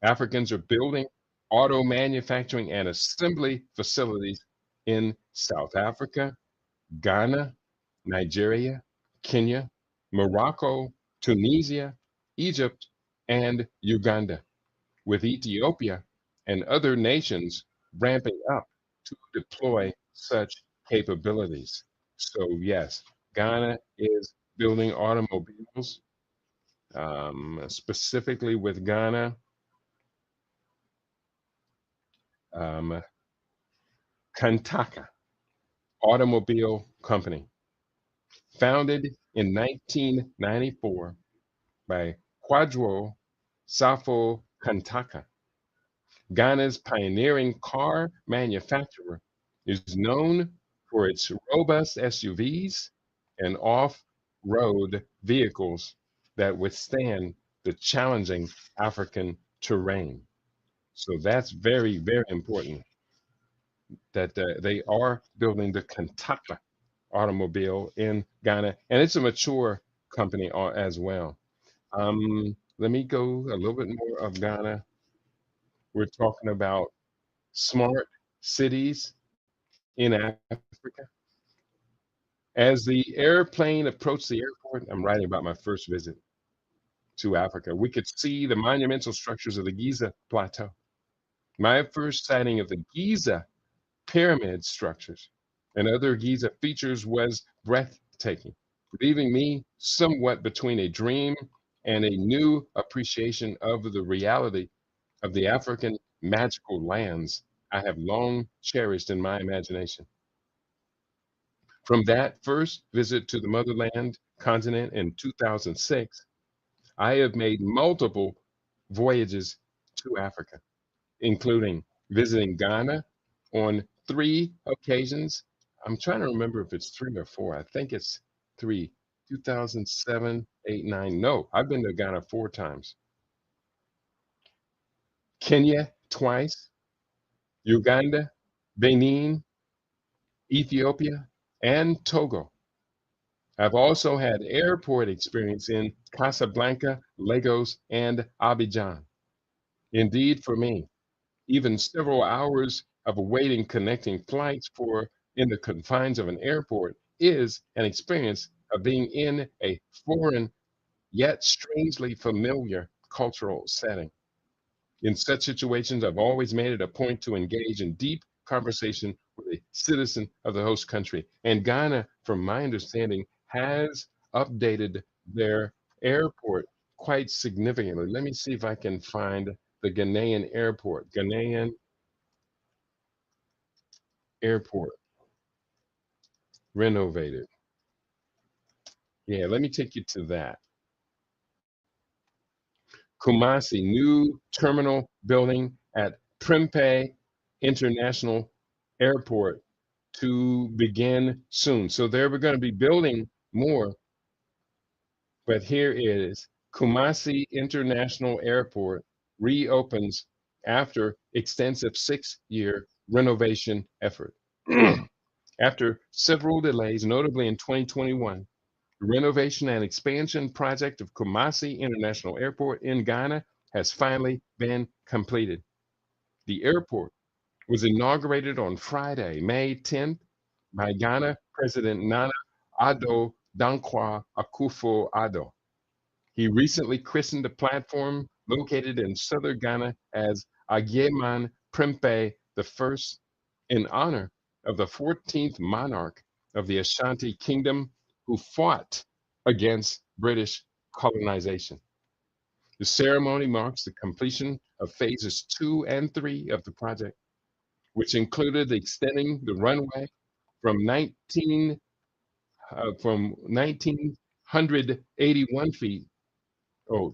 Africans are building auto manufacturing and assembly facilities in South Africa, Ghana, Nigeria, Kenya, Morocco, Tunisia, Egypt, and Uganda, with Ethiopia and other nations ramping up to deploy such capabilities. So, yes, Ghana is building automobiles, specifically with Ghana. Um, Kantaka Automobile Company, founded in 1994 by Kwadwo Safo Kantaka. Ghana's pioneering car manufacturer is known for its robust SUVs and off-road vehicles that withstand the challenging African terrain. So that's very, very important that they are building the Kantaka automobile in Ghana, and it's a mature company as well. Let me go a little bit more of Ghana. We're talking about smart cities in Africa. As the airplane approached the airport, I'm writing about my first visit to Africa. We could see the monumental structures of the Giza Plateau. My first sighting of the Giza pyramid structures and other Giza features was breathtaking, leaving me somewhat between a dream and a new appreciation of the reality of the African magical lands I have long cherished in my imagination. From that first visit to the motherland continent in 2006, I have made multiple voyages to Africa, including visiting Ghana on 3 occasions. I'm trying to remember if it's 3 or 4. I think it's 3. 2007, 8, 9. No, I've been to Ghana 4 times. Kenya twice, Uganda, Benin, Ethiopia, and Togo. I've also had airport experience in Casablanca, Lagos, and Abidjan. Indeed, for me, even several hours of awaiting connecting flights for in the confines of an airport is an experience of being in a foreign yet strangely familiar cultural setting. In such situations, I've always made it a point to engage in deep conversation with a citizen of the host country. And Ghana, from my understanding, has updated their airport quite significantly. Let me see if I can find the Ghanaian airport. Ghanaian airport renovated. Yeah, let me take you to that. Kumasi, new terminal building at Prempeh International Airport to begin soon. So they were going to be building more, but here it is. Kumasi International Airport reopens after extensive 6-year renovation effort. After several delays, notably in 2021, the renovation and expansion project of Kumasi International Airport in Ghana has finally been completed. The airport was inaugurated on Friday, May 10th, by Ghana President Nana Addo Dankwa Akufo-Addo. He recently christened the platform located in southern Ghana as Agyeman Prempeh I in honor of the 14th monarch of the Ashanti Kingdom who fought against British colonization. The ceremony marks the completion of phases 2 and 3 of the project, which included extending the runway from 1981 feet,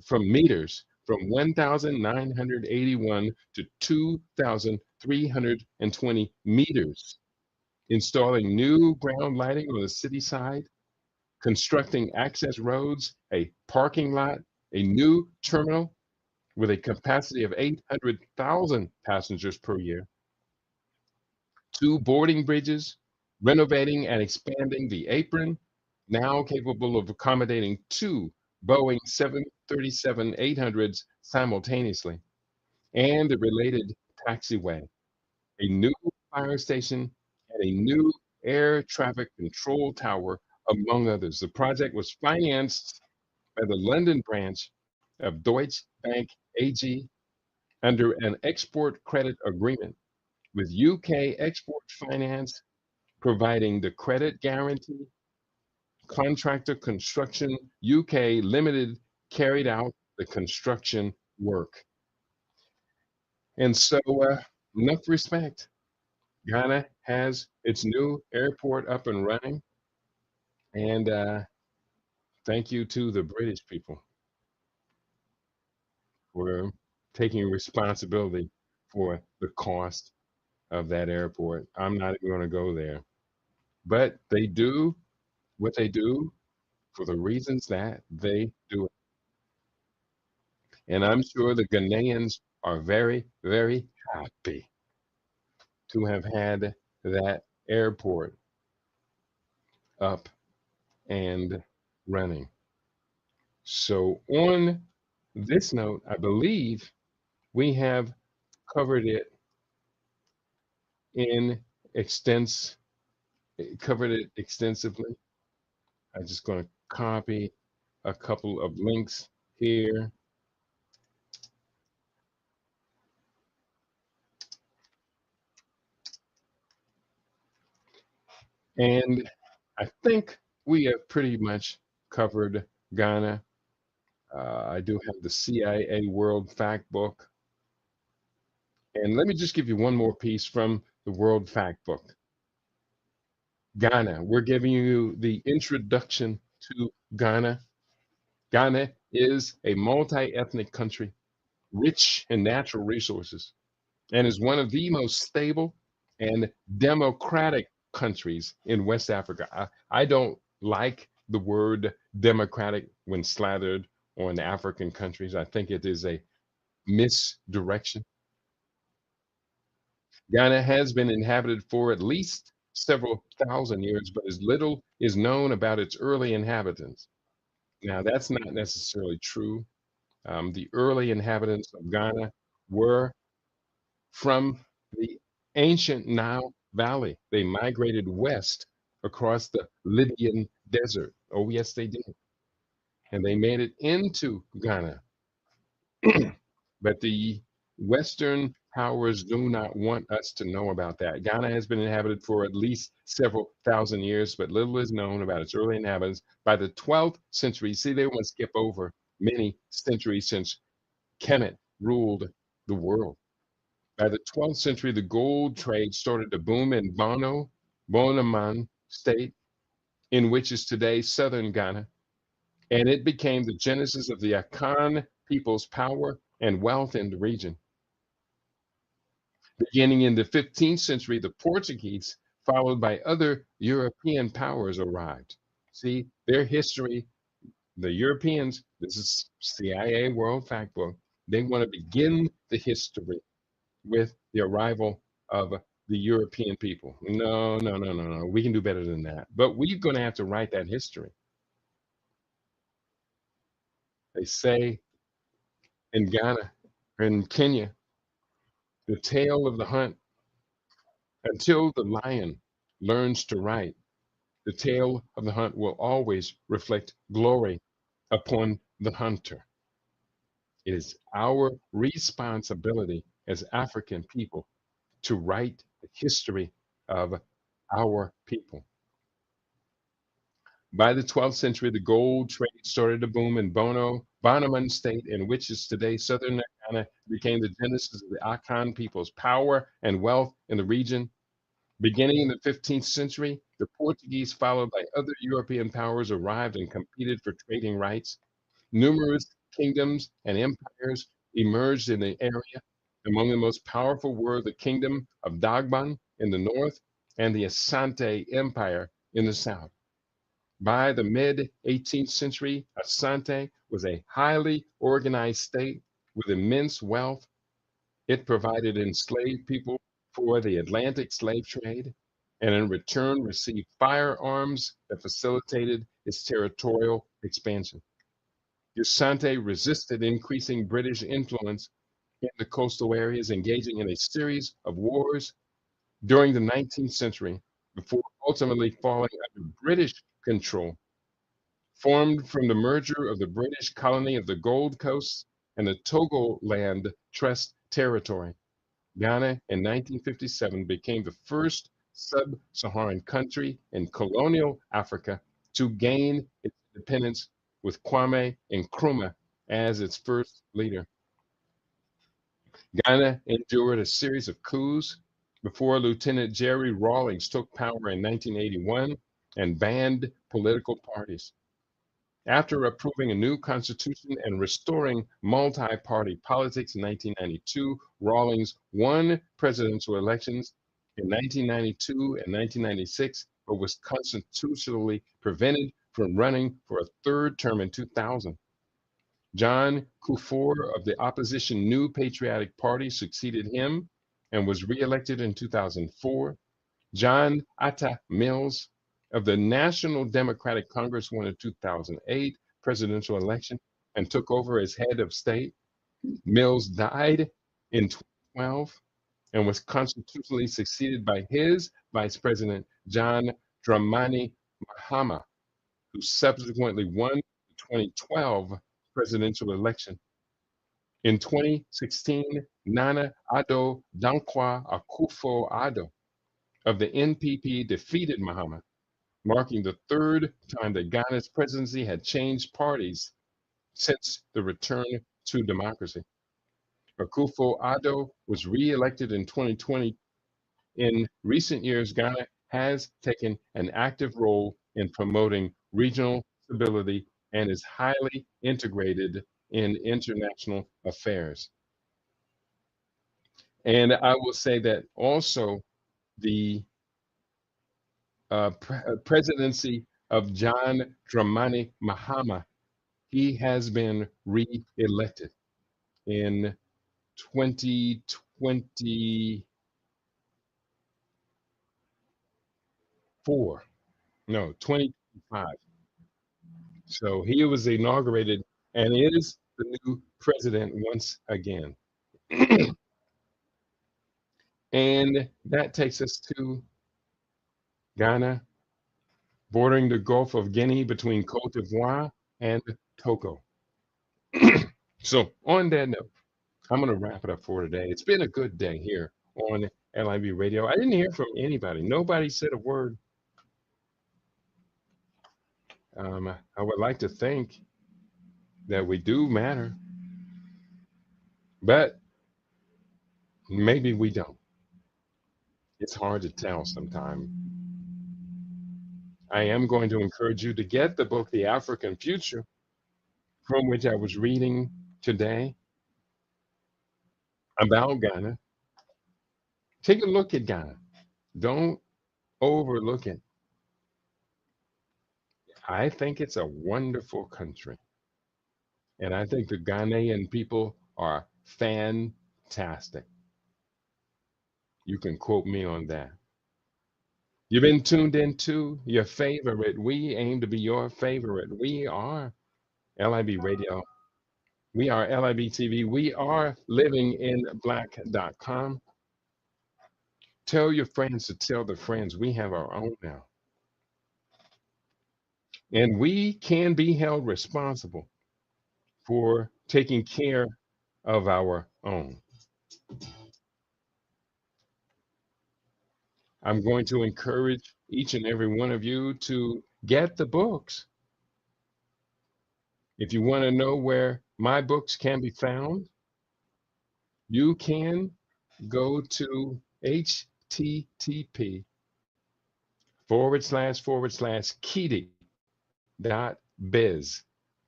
from meters, from 1,981 to 2,320 meters, installing new ground lighting on the city side, constructing access roads, a parking lot, a new terminal with a capacity of 800,000 passengers per year, 2 boarding bridges, renovating and expanding the apron, now capable of accommodating 2 Boeing 737-800s simultaneously, and the related taxiway, a new fire station, and a new air traffic control tower, among others. The project was financed by the London branch of Deutsche Bank AG under an export credit agreement with UK Export Finance providing the credit guarantee. Contractor Construction UK Limited carried out the construction work. And so, enough respect. Ghana has its new airport up and running. And thank you to the British people for taking responsibility for the cost of that airport. I'm not even going to go there. But they do what they do for the reasons that they do it. And I'm sure the Ghanaians are very, very happy to have had that airport up and running. So, on this note, I believe we have covered it in extens covered it extensively. I'm just going to copy a couple of links here. And I think we have pretty much covered Ghana. I do have the CIA World Factbook. And let me just give you one more piece from the World Factbook. Ghana, we're giving you the introduction to Ghana. Ghana is a multi-ethnic country, rich in natural resources, and is one of the most stable and democratic countries in West Africa. I don't like the word democratic when slathered on African countries. I think it is a misdirection. Ghana has been inhabited for at least several thousand years, but as little is known about its early inhabitants. Now, that's not necessarily true. The early inhabitants of Ghana were from the ancient Nile Valley. They migrated west across the Libyan desert. Oh, yes, they did. And they made it into Ghana. But the Western powers do not want us to know about that. Ghana has been inhabited for at least several thousand years, but little is known about its early inhabitants. By the 12th century, see, they want to skip over many centuries since Kemet ruled the world. By the 12th century, the gold trade started to boom in Bonaman state, in which is today southern Ghana, and it became the genesis of the Akan people's power and wealth in the region. Beginning in the 15th century, the Portuguese, followed by other European powers, arrived. See, their history, the Europeans, this is CIA World Factbook, they want to begin the history with the arrival of the European people. No, no, no, no, no. We can do better than that. But we're going to have to write that history. They say in Ghana, in Kenya, the tale of the hunt, until the lion learns to write, the tale of the hunt will always reflect glory upon the hunter. It is our responsibility as African people to write the history of our people. By the 12th century, the gold trade started to boom in Bonoman State, in which is today southern Ghana, became the genesis of the Akan people's power and wealth in the region. Beginning in the 15th century, the Portuguese, followed by other European powers, arrived and competed for trading rights. Numerous kingdoms and empires emerged in the area. Among the most powerful were the kingdom of Dagban in the north and the Asante Empire in the south. By the mid 18th century, Asante was a highly organized state with immense wealth. It provided enslaved people for the Atlantic slave trade and in return received firearms that facilitated its territorial expansion. Asante resisted increasing British influence in the coastal areas, engaging in a series of wars during the 19th century before ultimately falling under British control. Formed from the merger of the British colony of the Gold Coast and the Togoland Trust Territory, Ghana in 1957 became the first sub Saharan country in colonial Africa to gain its independence, with Kwame Nkrumah as its first leader. Ghana endured a series of coups before Lieutenant Jerry Rawlings took power in 1981 and banned political parties. After approving a new constitution and restoring multi party politics in 1992, Rawlings won presidential elections in 1992 and 1996, but was constitutionally prevented from running for a third term in 2000. John Kufuor of the opposition New Patriotic Party succeeded him and was reelected in 2004. John Atta Mills of the National Democratic Congress won a 2008 presidential election and took over as head of state. Mills died in 2012 and was constitutionally succeeded by his vice president, John Dramani Mahama, who subsequently won the 2012 presidential election. In 2016, Nana Addo Dankwa Akufo-Addo of the NPP defeated Mahama, marking the third time that Ghana's presidency had changed parties since the return to democracy. Akufo-Addo was re-elected in 2020. In recent years, Ghana has taken an active role in promoting regional stability and is highly integrated in international affairs. And I will say that also the presidency of John Dramani Mahama, he has been re-elected in 2024. No, 2025. So he was inaugurated and is the new president once again. And that takes us to Ghana, bordering the Gulf of Guinea between Cote d'Ivoire and Togo. So, on that note, I'm going to wrap it up for today. It's been a good day here on LIB Radio. I didn't hear from anybody. Nobody said a word. I would like to think that we do matter, but maybe we don't. It's hard to tell sometimes. I am going to encourage you to get the book, The African Future, from which I was reading today about Ghana. Take a look at Ghana. Don't overlook it. I think it's a wonderful country. And I think the Ghanaian people are fantastic. You can quote me on that. You've been tuned into your favorite. We aim to be your favorite. We are LIB Radio. We are LIB TV. We are livinginblack.com. Tell your friends to tell their friends. We have our own now. And we can be held responsible for taking care of our own. I'm going to encourage each and every one of you to get the books. If you want to know where my books can be found, you can go to http://Keedy.biz,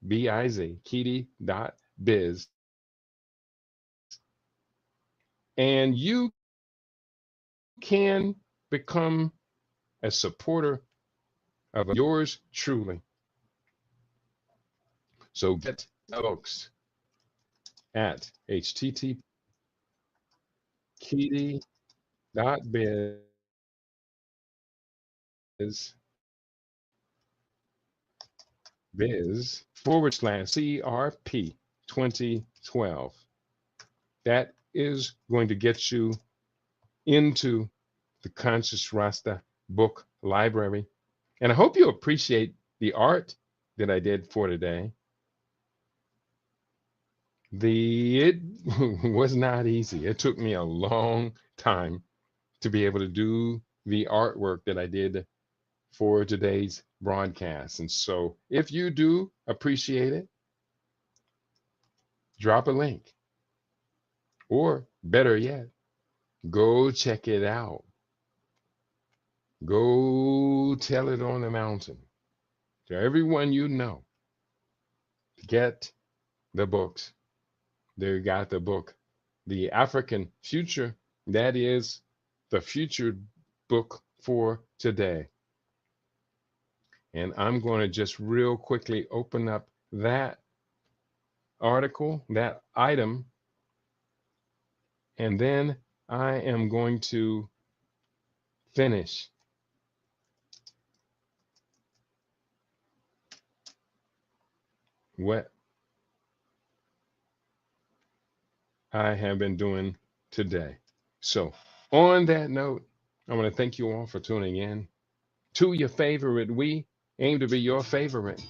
B-I-Z, Keedy.biz. And you can become a supporter of yours truly. So get the books at http://Keedy.biz biz/CRP 2012. That is going to get you into the Conscious Rasta book library. And I hope you appreciate the art that I did for today. It was not easy. It took me a long time to be able to do the artwork that I did for today's broadcast. And so if you do appreciate it, drop a link. Or better yet, go check it out. Go tell it on the mountain to everyone you know. Get the books. They got the book, The African Future. That is the future book for today. And I'm going to just real quickly open up that article, that item, and then I am going to finish what I have been doing today. So on that note, I want to thank you all for tuning in to your favorite. We aim to be your favorite.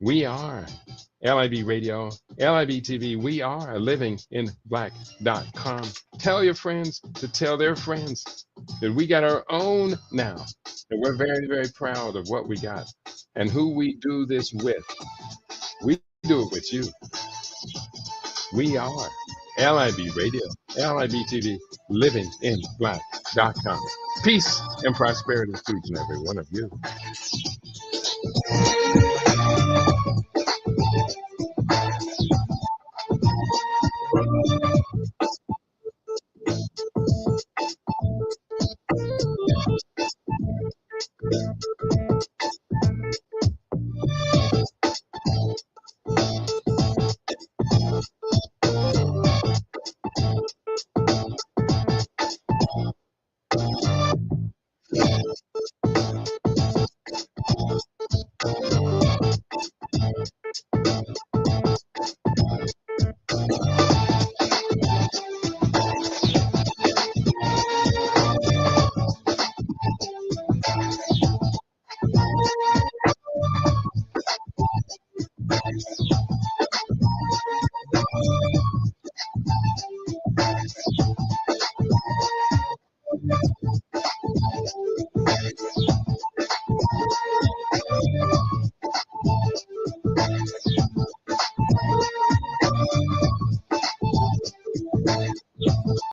We are LIB Radio, LIB TV. We are livinginblack.com. Tell your friends to tell their friends that we got our own now. And we're very, very proud of what we got and who we do this with. We do it with you. We are LIB Radio, LIB TV, livinginblack.com. Peace and prosperity to each and every one of you.